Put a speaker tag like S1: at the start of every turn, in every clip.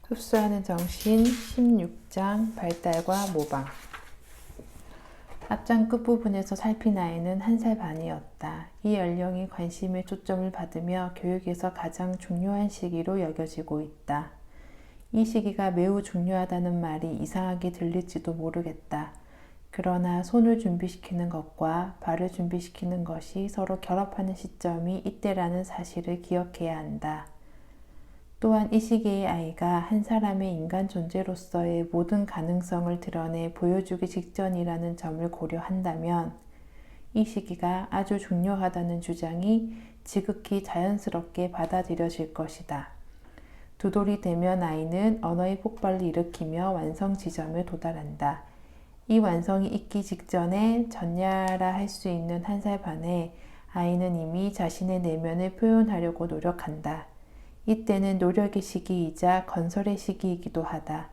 S1: 흡수하는 정신 16장 발달과 모방. 앞장 끝부분에서 살핀 아이는 1살 반이었다. 이 연령이 관심의 초점을 받으며 교육에서 가장 중요한 시기로 여겨지고 있다. 이 시기가 매우 중요하다는 말이 이상하게 들릴지도 모르겠다. 그러나 손을 준비시키는 것과 발을 준비시키는 것이 서로 결합하는 시점이 이때라는 사실을 기억해야 한다. 또한 이 시기의 아이가 한 사람의 인간 존재로서의 모든 가능성을 드러내 보여주기 직전이라는 점을 고려한다면 이 시기가 아주 중요하다는 주장이 지극히 자연스럽게 받아들여질 것이다. 두 돌이 되면 아이는 언어의 폭발을 일으키며 완성 지점에 도달한다. 이 완성이 있기 직전에 전야라 할 수 있는 1살 반에 아이는 이미 자신의 내면을 표현하려고 노력한다. 이때는 노력의 시기이자 건설의 시기이기도 하다.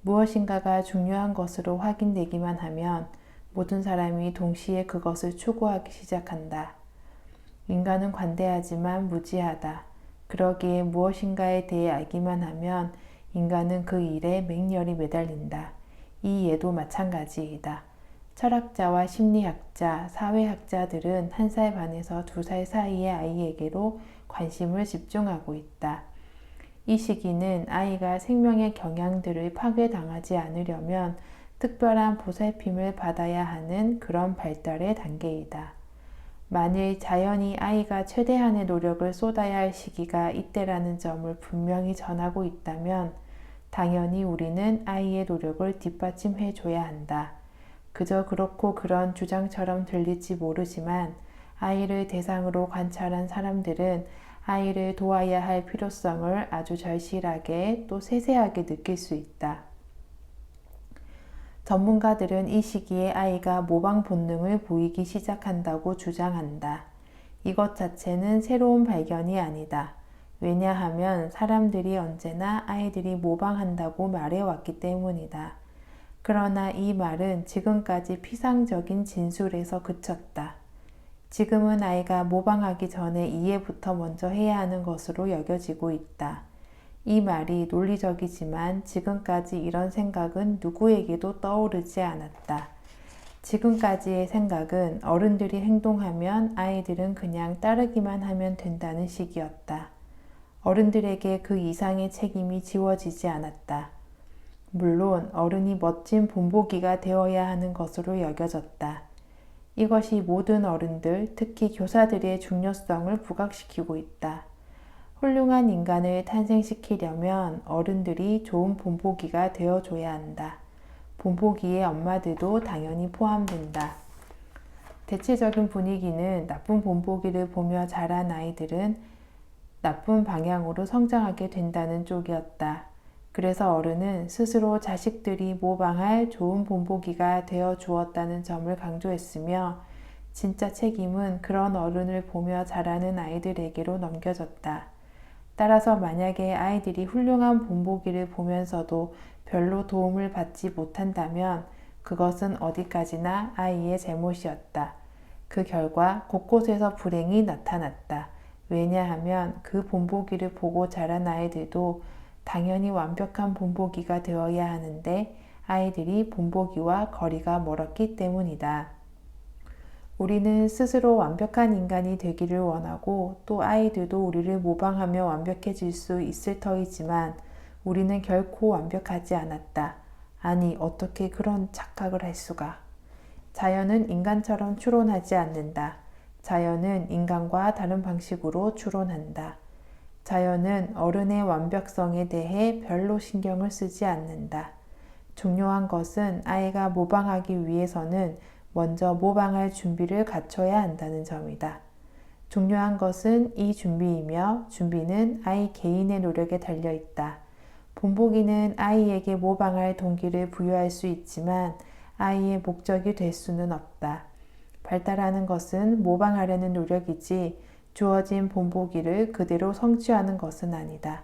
S1: 무엇인가가 중요한 것으로 확인되기만 하면 모든 사람이 동시에 그것을 추구하기 시작한다. 인간은 관대하지만 무지하다. 그러기에 무엇인가에 대해 알기만 하면 인간은 그 일에 맹렬히 매달린다. 이 예도 마찬가지이다. 철학자와 심리학자, 사회학자들은 1살 반에서 2살 사이의 아이에게로 관심을 집중하고 있다. 이 시기는 아이가 생명의 경향들을 파괴당하지 않으려면 특별한 보살핌을 받아야 하는 그런 발달의 단계이다. 만일 자연이 아이가 최대한의 노력을 쏟아야 할 시기가 이때라는 점을 분명히 전하고 있다면 당연히 우리는 아이의 노력을 뒷받침해 줘야 한다. 그저 그렇고 그런 주장처럼 들릴지 모르지만 아이를 대상으로 관찰한 사람들은 아이를 도와야 할 필요성을 아주 절실하게 또 세세하게 느낄 수 있다. 전문가들은 이 시기에 아이가 모방 본능을 보이기 시작한다고 주장한다. 이것 자체는 새로운 발견이 아니다. 왜냐하면 사람들이 언제나 아이들이 모방한다고 말해왔기 때문이다. 그러나 이 말은 지금까지 피상적인 진술에서 그쳤다. 지금은 아이가 모방하기 전에 이해부터 먼저 해야 하는 것으로 여겨지고 있다. 이 말이 논리적이지만 지금까지 이런 생각은 누구에게도 떠오르지 않았다. 지금까지의 생각은 어른들이 행동하면 아이들은 그냥 따르기만 하면 된다는 식이었다. 어른들에게 그 이상의 책임이 지워지지 않았다. 물론 어른이 멋진 본보기가 되어야 하는 것으로 여겨졌다. 이것이 모든 어른들, 특히 교사들의 중요성을 부각시키고 있다. 훌륭한 인간을 탄생시키려면 어른들이 좋은 본보기가 되어줘야 한다. 본보기의 엄마들도 당연히 포함된다. 대체적인 분위기는 나쁜 본보기를 보며 자란 아이들은 나쁜 방향으로 성장하게 된다는 쪽이었다. 그래서 어른은 스스로 자식들이 모방할 좋은 본보기가 되어 주었다는 점을 강조했으며 진짜 책임은 그런 어른을 보며 자라는 아이들에게로 넘겨졌다. 따라서 만약에 아이들이 훌륭한 본보기를 보면서도 별로 도움을 받지 못한다면 그것은 어디까지나 아이의 잘못이었다. 그 결과 곳곳에서 불행이 나타났다. 왜냐하면 그 본보기를 보고 자란 아이들도 당연히 완벽한 본보기가 되어야 하는데 아이들이 본보기와 거리가 멀었기 때문이다. 우리는 스스로 완벽한 인간이 되기를 원하고 또 아이들도 우리를 모방하며 완벽해질 수 있을 터이지만 우리는 결코 완벽하지 않았다. 아니, 어떻게 그런 착각을 할 수가. 자연은 인간처럼 추론하지 않는다. 자연은 인간과 다른 방식으로 추론한다. 자연은 어른의 완벽성에 대해 별로 신경을 쓰지 않는다. 중요한 것은 아이가 모방하기 위해서는 먼저 모방할 준비를 갖춰야 한다는 점이다. 중요한 것은 이 준비이며 준비는 아이 개인의 노력에 달려있다. 본보기는 아이에게 모방할 동기를 부여할 수 있지만 아이의 목적이 될 수는 없다. 발달하는 것은 모방하려는 노력이지 주어진 본보기를 그대로 성취하는 것은 아니다.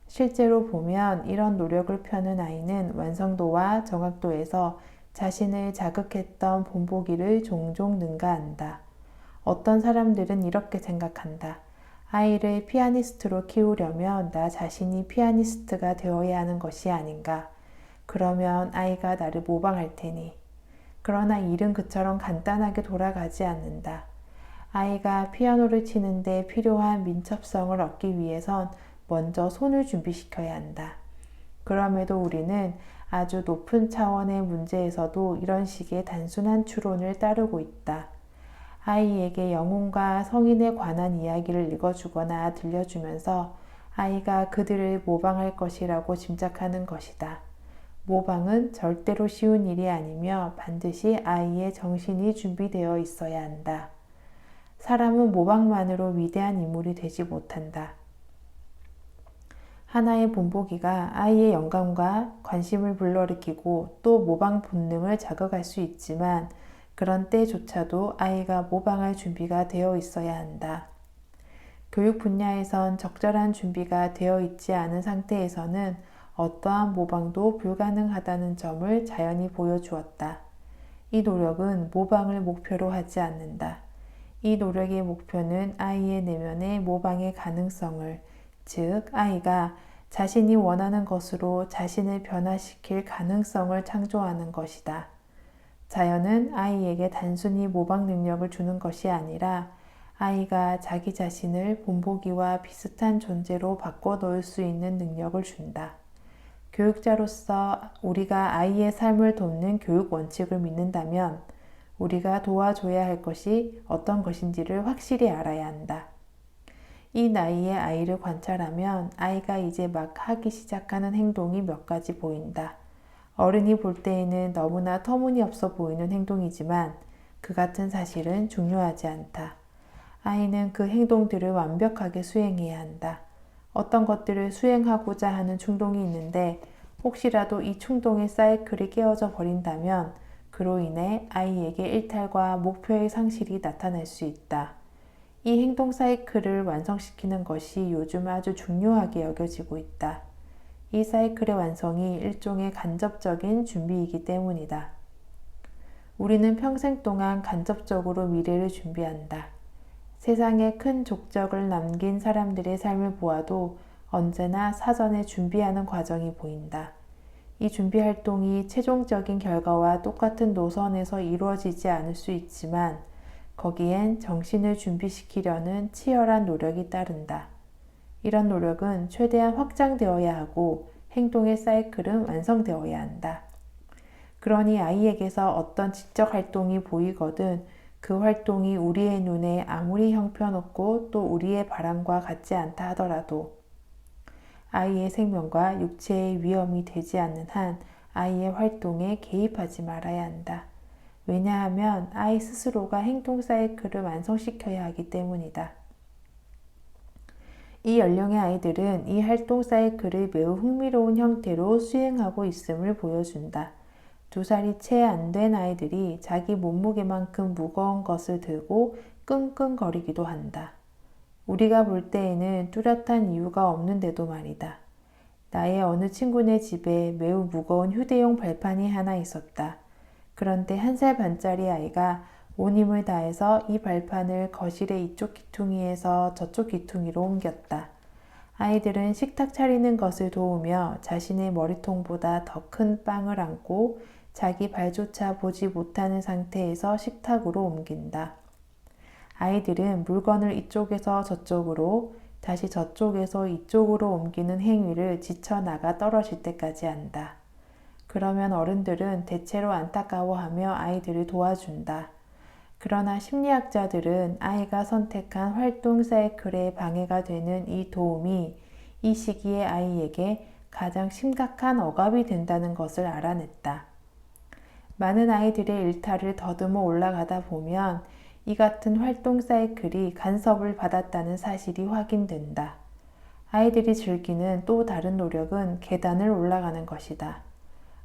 S1: 실제로 보면 이런 노력을 펴는 아이는 완성도와 정확도에서 자신을 자극했던 본보기를 종종 능가한다. 어떤 사람들은 이렇게 생각한다. 아이를 피아니스트로 키우려면 나 자신이 피아니스트가 되어야 하는 것이 아닌가. 그러면 아이가 나를 모방할 테니. 그러나 일은 그처럼 간단하게 돌아가지 않는다. 아이가 피아노를 치는데 필요한 민첩성을 얻기 위해선 먼저 손을 준비시켜야 한다. 그럼에도 우리는 아주 높은 차원의 문제에서도 이런 식의 단순한 추론을 따르고 있다. 아이에게 영혼과 성인에 관한 이야기를 읽어주거나 들려주면서 아이가 그들을 모방할 것이라고 짐작하는 것이다. 모방은 절대로 쉬운 일이 아니며 반드시 아이의 정신이 준비되어 있어야 한다. 사람은 모방만으로 위대한 인물이 되지 못한다. 하나의 본보기가 아이의 영감과 관심을 불러일으키고 또 모방 본능을 자극할 수 있지만 그런 때조차도 아이가 모방할 준비가 되어 있어야 한다. 교육 분야에선 적절한 준비가 되어 있지 않은 상태에서는 어떠한 모방도 불가능하다는 점을 자연히 보여주었다. 이 노력은 모방을 목표로 하지 않는다. 이 노력의 목표는 아이의 내면의 모방의 가능성을, 즉 아이가 자신이 원하는 것으로 자신을 변화시킬 가능성을 창조하는 것이다. 자연은 아이에게 단순히 모방 능력을 주는 것이 아니라 아이가 자기 자신을 본보기와 비슷한 존재로 바꿔 놓을 수 있는 능력을 준다. 교육자로서 우리가 아이의 삶을 돕는 교육 원칙을 믿는다면 우리가 도와줘야 할 것이 어떤 것인지를 확실히 알아야 한다. 이 나이의 아이를 관찰하면 아이가 이제 막 하기 시작하는 행동이 몇 가지 보인다. 어른이 볼 때에는 너무나 터무니없어 보이는 행동이지만 그 같은 사실은 중요하지 않다. 아이는 그 행동들을 완벽하게 수행해야 한다. 어떤 것들을 수행하고자 하는 충동이 있는데 혹시라도 이 충동의 사이클이 깨어져 버린다면 그로 인해 아이에게 일탈과 목표의 상실이 나타날 수 있다. 이 행동 사이클을 완성시키는 것이 요즘 아주 중요하게 여겨지고 있다. 이 사이클의 완성이 일종의 간접적인 준비이기 때문이다. 우리는 평생 동안 간접적으로 미래를 준비한다. 세상에 큰 족적을 남긴 사람들의 삶을 보아도 언제나 사전에 준비하는 과정이 보인다. 이 준비 활동이 최종적인 결과와 똑같은 노선에서 이루어지지 않을 수 있지만 거기엔 정신을 준비시키려는 치열한 노력이 따른다. 이런 노력은 최대한 확장되어야 하고 행동의 사이클은 완성되어야 한다. 그러니 아이에게서 어떤 지적 활동이 보이거든 그 활동이 우리의 눈에 아무리 형편없고 또 우리의 바람과 같지 않다 하더라도 아이의 생명과 육체의 위험이 되지 않는 한 아이의 활동에 개입하지 말아야 한다. 왜냐하면 아이 스스로가 행동 사이클을 완성시켜야 하기 때문이다. 이 연령의 아이들은 이 활동 사이클을 매우 흥미로운 형태로 수행하고 있음을 보여준다. 2살이 채 안 된 아이들이 자기 몸무게만큼 무거운 것을 들고 끙끙거리기도 한다. 우리가 볼 때에는 뚜렷한 이유가 없는데도 말이다. 나의 어느 친구네 집에 매우 무거운 휴대용 발판이 하나 있었다. 그런데 1살 반짜리 아이가 온 힘을 다해서 이 발판을 거실의 이쪽 귀퉁이에서 저쪽 귀퉁이로 옮겼다. 아이들은 식탁 차리는 것을 도우며 자신의 머리통보다 더 큰 빵을 안고 자기 발조차 보지 못하는 상태에서 식탁으로 옮긴다. 아이들은 물건을 이쪽에서 저쪽으로 다시 저쪽에서 이쪽으로 옮기는 행위를 지쳐나가 떨어질 때까지 한다. 그러면 어른들은 대체로 안타까워하며 아이들을 도와준다. 그러나 심리학자들은 아이가 선택한 활동 사이클에 방해가 되는 이 도움이 이 시기의 아이에게 가장 심각한 억압이 된다는 것을 알아냈다. 많은 아이들의 일탈을 더듬어 올라가다 보면 이 같은 활동 사이클이 간섭을 받았다는 사실이 확인된다. 아이들이 즐기는 또 다른 노력은 계단을 올라가는 것이다.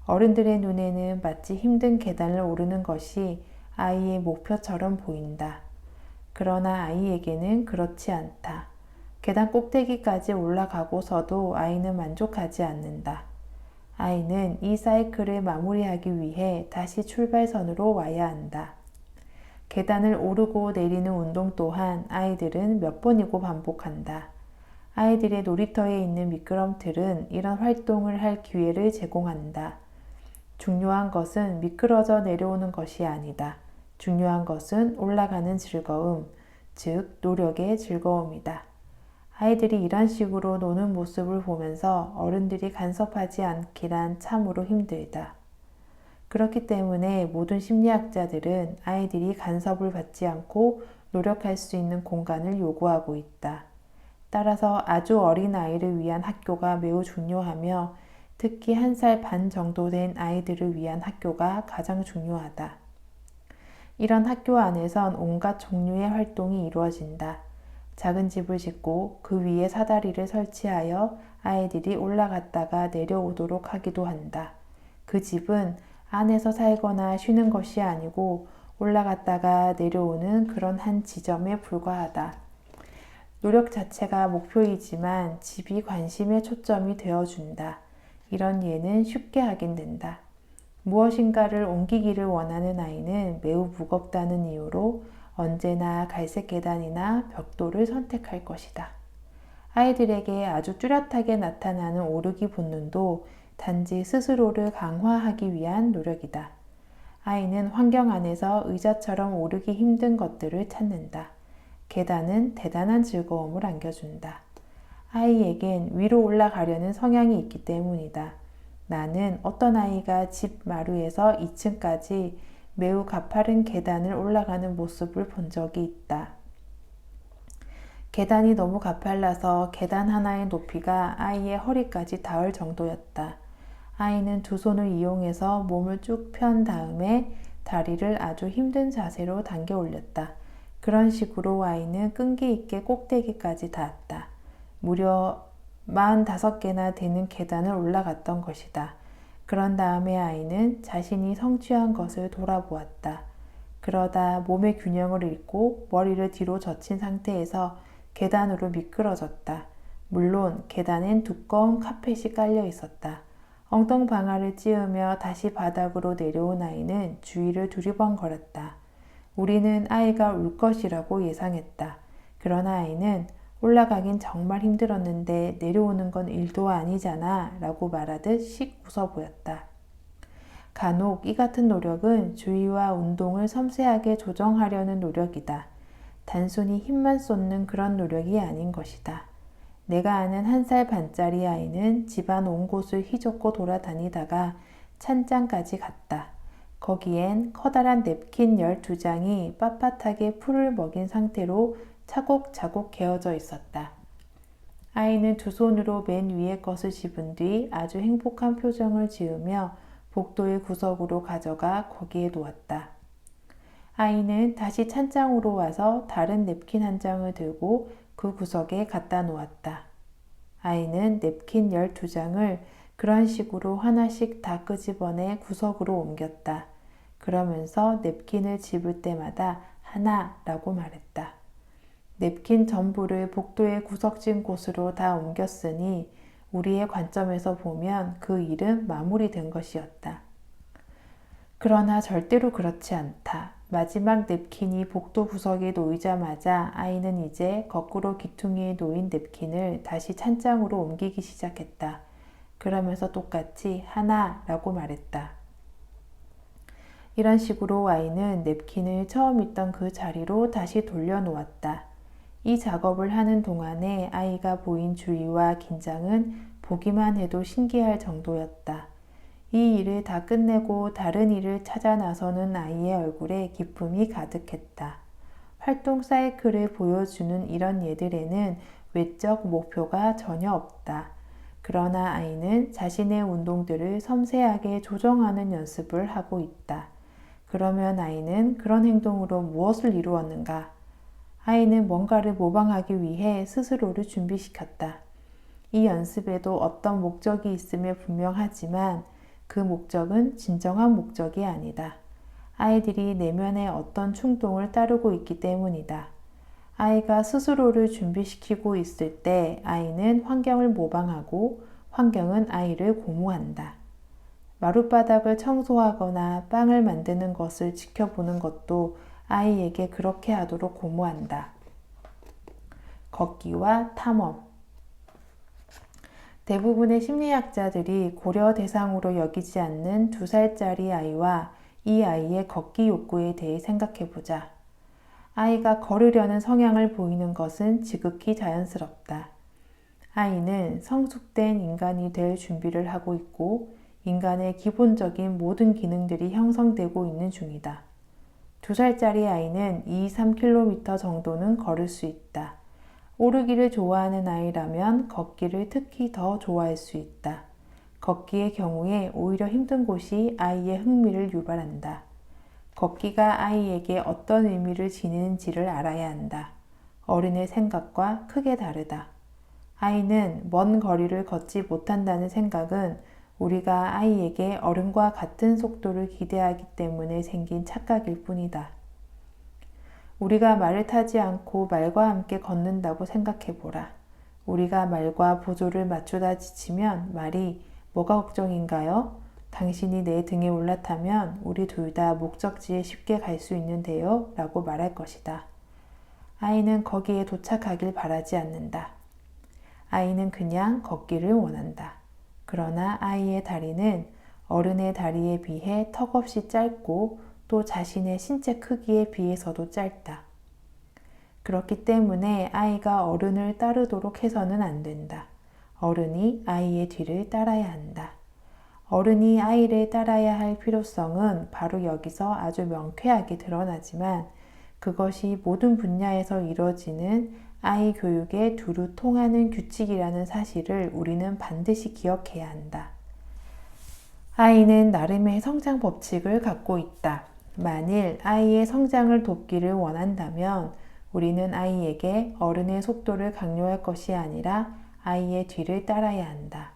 S1: 어른들의 눈에는 마치 힘든 계단을 오르는 것이 아이의 목표처럼 보인다. 그러나 아이에게는 그렇지 않다. 계단 꼭대기까지 올라가고서도 아이는 만족하지 않는다. 아이는 이 사이클을 마무리하기 위해 다시 출발선으로 와야 한다. 계단을 오르고 내리는 운동 또한 아이들은 몇 번이고 반복한다. 아이들의 놀이터에 있는 미끄럼틀은 이런 활동을 할 기회를 제공한다. 중요한 것은 미끄러져 내려오는 것이 아니다. 중요한 것은 올라가는 즐거움, 즉 노력의 즐거움이다. 아이들이 이런 식으로 노는 모습을 보면서 어른들이 간섭하지 않기란 참으로 힘들다. 그렇기 때문에 모든 심리학자들은 아이들이 간섭을 받지 않고 노력할 수 있는 공간을 요구하고 있다. 따라서 아주 어린 아이를 위한 학교가 매우 중요하며 특히 1살 반 정도 된 아이들을 위한 학교가 가장 중요하다. 이런 학교 안에선 온갖 종류의 활동이 이루어진다. 작은 집을 짓고 그 위에 사다리를 설치하여 아이들이 올라갔다가 내려오도록 하기도 한다. 그 집은 안에서 살거나 쉬는 것이 아니고 올라갔다가 내려오는 그런 한 지점에 불과하다. 노력 자체가 목표이지만 집이 관심의 초점이 되어준다. 이런 예는 쉽게 하긴 된다. 무엇인가를 옮기기를 원하는 아이는 매우 무겁다는 이유로 언제나 갈색 계단이나 벽돌을 선택할 것이다. 아이들에게 아주 뚜렷하게 나타나는 오르기 본능도 단지 스스로를 강화하기 위한 노력이다. 아이는 환경 안에서 의자처럼 오르기 힘든 것들을 찾는다. 계단은 대단한 즐거움을 안겨준다. 아이에겐 위로 올라가려는 성향이 있기 때문이다. 나는 어떤 아이가 집 마루에서 2층까지 매우 가파른 계단을 올라가는 모습을 본 적이 있다. 계단이 너무 가팔라서 계단 하나의 높이가 아이의 허리까지 닿을 정도였다. 아이는 두 손을 이용해서 몸을 쭉 편 다음에 다리를 아주 힘든 자세로 당겨 올렸다. 그런 식으로 아이는 끈기 있게 꼭대기까지 닿았다. 무려 45개나 되는 계단을 올라갔던 것이다. 그런 다음에 아이는 자신이 성취한 것을 돌아보았다. 그러다 몸의 균형을 잃고 머리를 뒤로 젖힌 상태에서 계단으로 미끄러졌다. 물론 계단엔 두꺼운 카펫이 깔려 있었다. 엉덩방아를 찧으며 다시 바닥으로 내려온 아이는 주위를 두리번거렸다. 우리는 아이가 울 것이라고 예상했다. 그러나 아이는 올라가긴 정말 힘들었는데 내려오는 건 일도 아니잖아 라고 말하듯 씩 웃어 보였다. 간혹 이 같은 노력은 주의와 운동을 섬세하게 조정하려는 노력이다. 단순히 힘만 쏟는 그런 노력이 아닌 것이다. 내가 아는 1살 반짜리 아이는 집안 온 곳을 휘젓고 돌아다니다가 찬장까지 갔다. 거기엔 커다란 냅킨 12장이 빳빳하게 풀을 먹인 상태로 차곡차곡 개어져 있었다. 아이는 두 손으로 맨 위에 것을 집은 뒤 아주 행복한 표정을 지으며 복도의 구석으로 가져가 거기에 놓았다. 아이는 다시 찬장으로 와서 다른 냅킨 한 장을 들고 그 구석에 갖다 놓았다. 아이는 냅킨 12장을 그런 식으로 하나씩 다 끄집어내 구석으로 옮겼다. 그러면서 냅킨을 집을 때마다 하나라고 말했다. 냅킨 전부를 복도의 구석진 곳으로 다 옮겼으니 우리의 관점에서 보면 그 일은 마무리된 것이었다. 그러나 절대로 그렇지 않다. 마지막 냅킨이 복도 구석에 놓이자마자 아이는 이제 거꾸로 귀퉁이에 놓인 냅킨을 다시 찬장으로 옮기기 시작했다. 그러면서 똑같이 하나라고 말했다. 이런 식으로 아이는 냅킨을 처음 있던 그 자리로 다시 돌려놓았다. 이 작업을 하는 동안에 아이가 보인 주의와 긴장은 보기만 해도 신기할 정도였다. 이 일을 다 끝내고 다른 일을 찾아 나서는 아이의 얼굴에 기쁨이 가득했다. 활동 사이클을 보여주는 이런 예들에는 외적 목표가 전혀 없다. 그러나 아이는 자신의 운동들을 섬세하게 조정하는 연습을 하고 있다. 그러면 아이는 그런 행동으로 무엇을 이루었는가? 아이는 뭔가를 모방하기 위해 스스로를 준비시켰다. 이 연습에도 어떤 목적이 있음에 분명하지만 그 목적은 진정한 목적이 아니다. 아이들이 내면의 어떤 충동을 따르고 있기 때문이다. 아이가 스스로를 준비시키고 있을 때 아이는 환경을 모방하고 환경은 아이를 고무한다. 마룻바닥을 청소하거나 빵을 만드는 것을 지켜보는 것도 아이에게 그렇게 하도록 고무한다. 걷기와 탐험. 대부분의 심리학자들이 고려 대상으로 여기지 않는 2살짜리 아이와 이 아이의 걷기 욕구에 대해 생각해보자. 아이가 걸으려는 성향을 보이는 것은 지극히 자연스럽다. 아이는 성숙된 인간이 될 준비를 하고 있고 인간의 기본적인 모든 기능들이 형성되고 있는 중이다. 2살짜리 아이는 2-3km 정도는 걸을 수 있다. 오르기를 좋아하는 아이라면 걷기를 특히 더 좋아할 수 있다. 걷기의 경우에 오히려 힘든 곳이 아이의 흥미를 유발한다. 걷기가 아이에게 어떤 의미를 지니는지를 알아야 한다. 어른의 생각과 크게 다르다. 아이는 먼 거리를 걷지 못한다는 생각은 우리가 아이에게 어른과 같은 속도를 기대하기 때문에 생긴 착각일 뿐이다. 우리가 말을 타지 않고 말과 함께 걷는다고 생각해보라. 우리가 말과 보조를 맞추다 지치면 말이 뭐가 걱정인가요? 당신이 내 등에 올라타면 우리 둘 다 목적지에 쉽게 갈 수 있는데요? 라고 말할 것이다. 아이는 거기에 도착하길 바라지 않는다. 아이는 그냥 걷기를 원한다. 그러나 아이의 다리는 어른의 다리에 비해 턱없이 짧고 또 자신의 신체 크기에 비해서도 짧다. 그렇기 때문에 아이가 어른을 따르도록 해서는 안 된다. 어른이 아이의 뒤를 따라야 한다. 어른이 아이를 따라야 할 필요성은 바로 여기서 아주 명쾌하게 드러나지만 그것이 모든 분야에서 이루어지는 아이 교육에 두루 통하는 규칙이라는 사실을 우리는 반드시 기억해야 한다. 아이는 나름의 성장 법칙을 갖고 있다. 만일 아이의 성장을 돕기를 원한다면 우리는 아이에게 어른의 속도를 강요할 것이 아니라 아이의 뒤를 따라야 한다.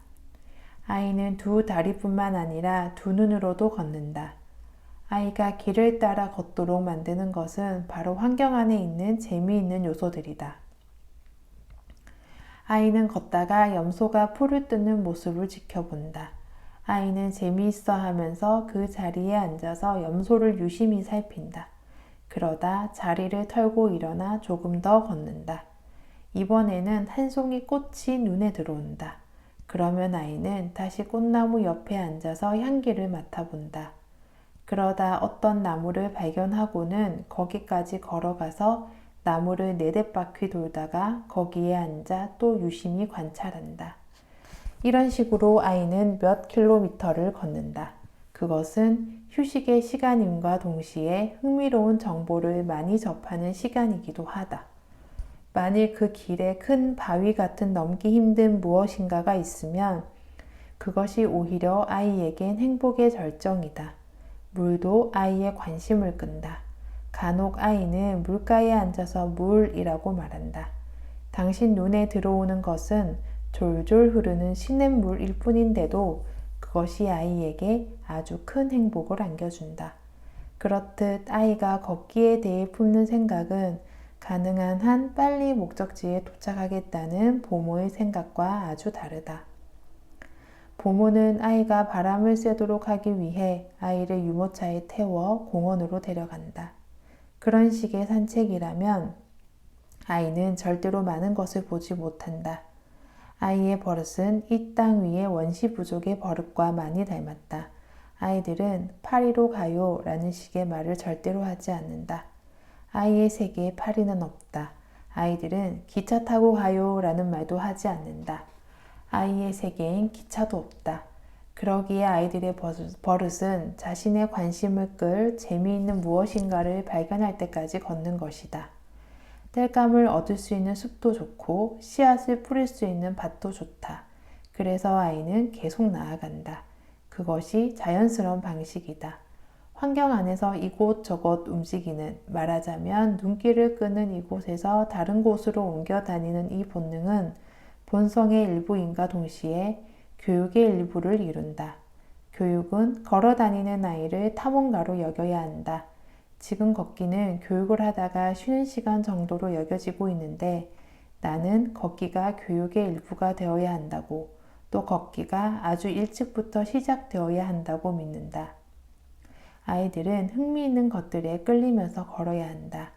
S1: 아이는 2다리뿐만 아니라 2눈으로도 걷는다. 아이가 길을 따라 걷도록 만드는 것은 바로 환경 안에 있는 재미있는 요소들이다. 아이는 걷다가 염소가 풀을 뜯는 모습을 지켜본다. 아이는 재미있어 하면서 그 자리에 앉아서 염소를 유심히 살핀다. 그러다 자리를 털고 일어나 조금 더 걷는다. 이번에는 한 송이 꽃이 눈에 들어온다. 그러면 아이는 다시 꽃나무 옆에 앉아서 향기를 맡아본다. 그러다 어떤 나무를 발견하고는 거기까지 걸어가서 나무를 4대바퀴 돌다가 거기에 앉아 또 유심히 관찰한다. 이런 식으로 아이는 몇 킬로미터를 걷는다. 그것은 휴식의 시간임과 동시에 흥미로운 정보를 많이 접하는 시간이기도 하다. 만일 그 길에 큰 바위 같은 넘기 힘든 무엇인가가 있으면 그것이 오히려 아이에겐 행복의 절정이다. 물도 아이의 관심을 끈다. 간혹 아이는 물가에 앉아서 물이라고 말한다. 당신 눈에 들어오는 것은 졸졸 흐르는 시냇물일 뿐인데도 그것이 아이에게 아주 큰 행복을 안겨준다. 그렇듯 아이가 걷기에 대해 품는 생각은 가능한 한 빨리 목적지에 도착하겠다는 부모의 생각과 아주 다르다. 부모는 아이가 바람을 쐬도록 하기 위해 아이를 유모차에 태워 공원으로 데려간다. 그런 식의 산책이라면 아이는 절대로 많은 것을 보지 못한다. 아이의 버릇은 이 땅 위의 원시 부족의 버릇과 많이 닮았다. 아이들은 파리로 가요 라는 식의 말을 절대로 하지 않는다. 아이의 세계에 파리는 없다. 아이들은 기차 타고 가요 라는 말도 하지 않는다. 아이의 세계엔 기차도 없다. 그러기에 아이들의 버릇은 자신의 관심을 끌 재미있는 무엇인가를 발견할 때까지 걷는 것이다. 땔감을 얻을 수 있는 숲도 좋고 씨앗을 뿌릴 수 있는 밭도 좋다. 그래서 아이는 계속 나아간다. 그것이 자연스러운 방식이다. 환경 안에서 이곳저곳 움직이는, 말하자면 눈길을 끄는 이곳에서 다른 곳으로 옮겨 다니는 이 본능은 본성의 일부인과 동시에 교육의 일부를 이룬다. 교육은 걸어 다니는 아이를 탐험가로 여겨야 한다. 지금 걷기는 교육을 하다가 쉬는 시간 정도로 여겨지고 있는데 나는 걷기가 교육의 일부가 되어야 한다고, 또 걷기가 아주 일찍부터 시작되어야 한다고 믿는다. 아이들은 흥미있는 것들에 끌리면서 걸어야 한다.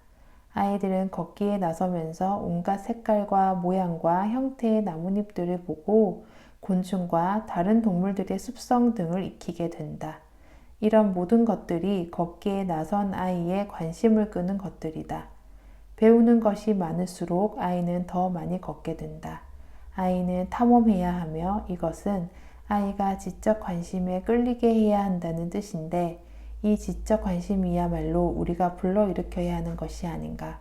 S1: 아이들은 걷기에 나서면서 온갖 색깔과 모양과 형태의 나뭇잎들을 보고 곤충과 다른 동물들의 습성 등을 익히게 된다. 이런 모든 것들이 걷기에 나선 아이의 관심을 끄는 것들이다. 배우는 것이 많을수록 아이는 더 많이 걷게 된다. 아이는 탐험해야 하며 이것은 아이가 지적 관심에 끌리게 해야 한다는 뜻인데 이 지적 관심이야말로 우리가 불러일으켜야 하는 것이 아닌가.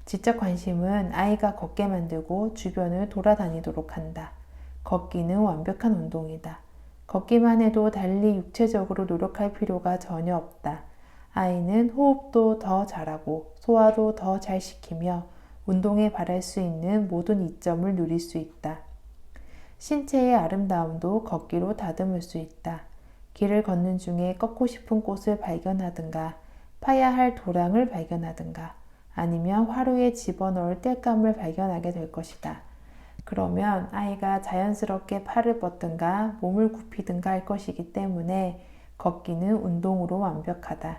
S1: 지적 관심은 아이가 걷게 만들고 주변을 돌아다니도록 한다. 걷기는 완벽한 운동이다. 걷기만 해도 달리 육체적으로 노력할 필요가 전혀 없다. 아이는 호흡도 더 잘하고 소화도 더 잘 시키며 운동에 바랄 수 있는 모든 이점을 누릴 수 있다. 신체의 아름다움도 걷기로 다듬을 수 있다. 길을 걷는 중에 꺾고 싶은 꽃을 발견하든가 파야 할 도랑을 발견하든가 아니면 화로에 집어넣을 땔감을 발견하게 될 것이다. 그러면 아이가 자연스럽게 팔을 뻗든가 몸을 굽히든가 할 것이기 때문에 걷기는 운동으로 완벽하다.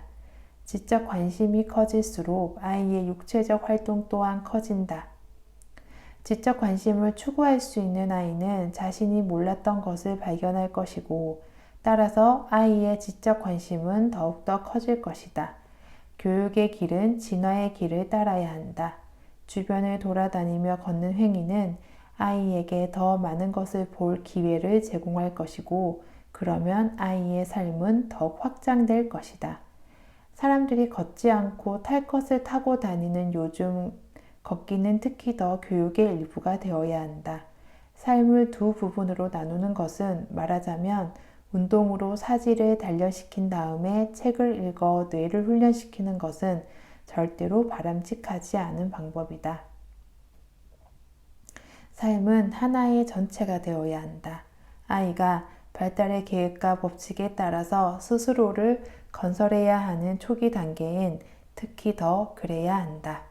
S1: 지적 관심이 커질수록 아이의 육체적 활동 또한 커진다. 지적 관심을 추구할 수 있는 아이는 자신이 몰랐던 것을 발견할 것이고 따라서 아이의 지적 관심은 더욱더 커질 것이다. 교육의 길은 진화의 길을 따라야 한다. 주변을 돌아다니며 걷는 행위는 아이에게 더 많은 것을 볼 기회를 제공할 것이고 그러면 아이의 삶은 더욱 확장될 것이다. 사람들이 걷지 않고 탈 것을 타고 다니는 요즘 걷기는 특히 더 교육의 일부가 되어야 한다. 삶을 두 부분으로 나누는 것은 말하자면 운동으로 사지를 단련시킨 다음에 책을 읽어 뇌를 훈련시키는 것은 절대로 바람직하지 않은 방법이다. 삶은 하나의 전체가 되어야 한다. 아이가 발달의 계획과 법칙에 따라서 스스로를 건설해야 하는 초기 단계엔 특히 더 그래야 한다.